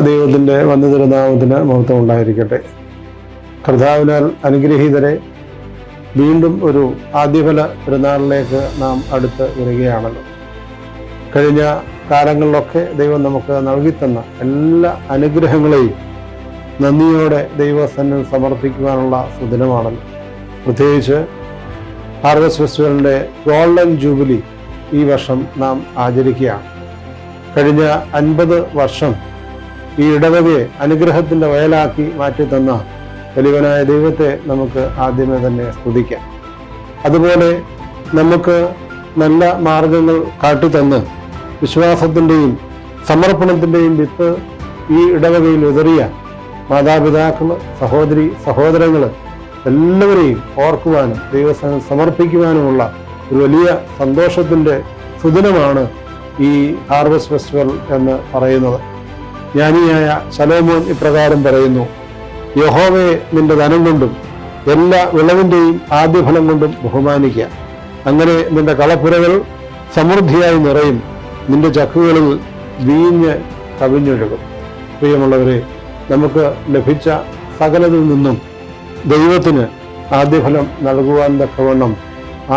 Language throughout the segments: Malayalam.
ദൈവത്തിൻ്റെ വന്ദിതനാമത്തിന് മഹത്വം ഉണ്ടായിരിക്കട്ടെ. കർത്താവിനാൽ അനുഗ്രഹീതരെ, വീണ്ടും ഒരു ആദ്യഫല പെരുന്നാളിലേക്ക് നാം അടുത്ത് വരികയാണല്ലോ. കഴിഞ്ഞ കാലങ്ങളിലൊക്കെ ദൈവം നമുക്ക് നൽകിത്തന്ന എല്ലാ അനുഗ്രഹങ്ങളെയും നന്ദിയോടെ ദൈവസന്നിധിയിൽ സമർപ്പിക്കുവാനുള്ള സുദിനമാണല്ലോ. പ്രത്യേകിച്ച് ഹാർവസ്റ്റ് ഫെസ്റ്റിവലിൻ്റെ ഗോൾഡൻ ജൂബിലി ഈ വർഷം നാം ആചരിക്കുകയാണ്. കഴിഞ്ഞ 50 വർഷം ഈ ഇടവകയെ അനുഗ്രഹത്തിൻ്റെ വയലാക്കി മാറ്റിത്തന്ന വലിയവനായ ദൈവത്തെ നമുക്ക് ആദ്യമേ തന്നെ സ്തുതിക്കാം. അതുപോലെ നമുക്ക് നല്ല മാർഗങ്ങൾ കാട്ടിത്തന്ന് വിശ്വാസത്തിൻ്റെയും സമർപ്പണത്തിൻ്റെയും വിത്ത് ഈ ഇടവകയിൽ വിതറിയ മാതാപിതാക്കൾ, സഹോദരങ്ങൾ എല്ലാവരെയും ഓർക്കുവാനും ദൈവസന്നിധിയിൽ സമർപ്പിക്കുവാനുമുള്ള ഒരു വലിയ സന്തോഷത്തിൻ്റെ സുദിനമാണ് ഈ ഹാർവസ്റ്റ് ഫെസ്റ്റിവൽ എന്ന് പറയുന്നത്. ജ്ഞാനിയായ ശലോമോൻ ഇപ്രകാരം പറയുന്നു: യഹോവയെ നിന്റെ ധനം കൊണ്ടും എല്ലാ വിളവിൻ്റെയും ആദ്യഫലം കൊണ്ടും ബഹുമാനിക്കുക. അങ്ങനെ നിന്റെ കളപ്പുരകൾ സമൃദ്ധിയായി നിറയും, നിന്റെ ചക്കുകളിൽ വീഞ്ഞ് കവിഞ്ഞൊഴുകും. പ്രിയമുള്ളവരെ, നമുക്ക് ലഭിച്ച സകലതിൽ നിന്നും ദൈവത്തിന് ആദ്യഫലം നൽകുവാൻ തക്കവണ്ണം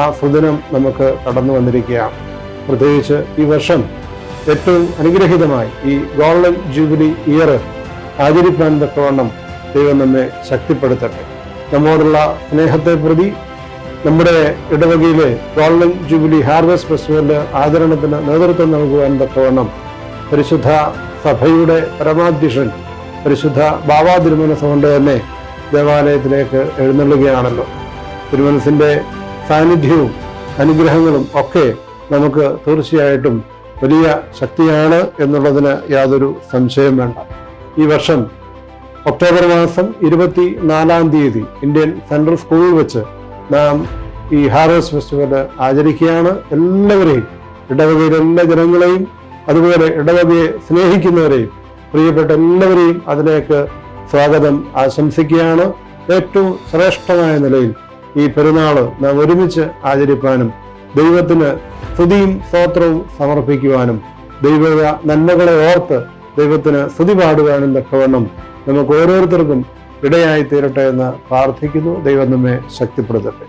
ആ സുദിനം നമുക്ക് കടന്നു വന്നിരിക്കുകയാണ്. പ്രത്യേകിച്ച് ഈ വർഷം ഏറ്റവും അനുഗ്രഹീതമായി ഈ ഗോൾഡൻ ജൂബിലി ഇയർ ആചരിപ്പാൻ തക്കവണ്ണം ദൈവം നമ്മെ ശക്തിപ്പെടുത്തട്ടെ. നമ്മോടുള്ള സ്നേഹത്തെ പ്രതി നമ്മുടെ ഇടവകയിലെ ഗോൾഡൻ ജൂബിലി ഹാർവസ്റ്റ് ഫെസ്റ്റിവലിന്റെ ആചരണത്തിന് നേതൃത്വം നൽകുവാൻ തക്കവണ്ണം പരിശുദ്ധ സഭയുടെ പരമാധ്യക്ഷൻ പരിശുദ്ധ ബാവാ തിരുമനസ് കൊണ്ട് തന്നെ ദേവാലയത്തിലേക്ക് എഴുന്നള്ളുകയാണല്ലോ. തിരുമനസിന്റെ സാന്നിധ്യവും അനുഗ്രഹങ്ങളും ഒക്കെ നമുക്ക് തീർച്ചയായിട്ടും വലിയ ശക്തിയാണ് എന്നുള്ളതിന് യാതൊരു സംശയം വേണ്ട. ഈ വർഷം ഒക്ടോബർ മാസം 24-ാം തീയതി ഇന്ത്യൻ സെൻട്രൽ സ്കൂളിൽ വെച്ച് നാം ഈ ഹാർവസ്റ്റ് ഫെസ്റ്റിവൽ ആചരിക്കുകയാണ്. എല്ലാവരെയും, ഇടവകയിലെ എല്ലാ ജനങ്ങളെയും, അതുപോലെ ഇടവകയെ സ്നേഹിക്കുന്നവരെയും, പ്രിയപ്പെട്ട എല്ലാവരെയും അതിലേക്ക് സ്വാഗതം ആശംസിക്കുകയാണ്. ഏറ്റവും ശ്രേഷ്ഠമായ നിലയിൽ ഈ പെരുന്നാള് നാം ഒരുമിച്ച് ആചരിപ്പാനും ദൈവത്തിന് സ്തുതിയും സ്തോത്രവും സമർപ്പിക്കുവാനും ദൈവിക നന്മകളെ ഓർത്ത് ദൈവത്തിന് സ്തുതി പാടുവാനും തക്കവണ്ണം നമുക്ക് ഓരോരുത്തർക്കും ഇടയായി തീരട്ടെ എന്ന് പ്രാർത്ഥിക്കുന്നു. ദൈവം നമ്മെ ശക്തിപ്പെടുത്തട്ടെ.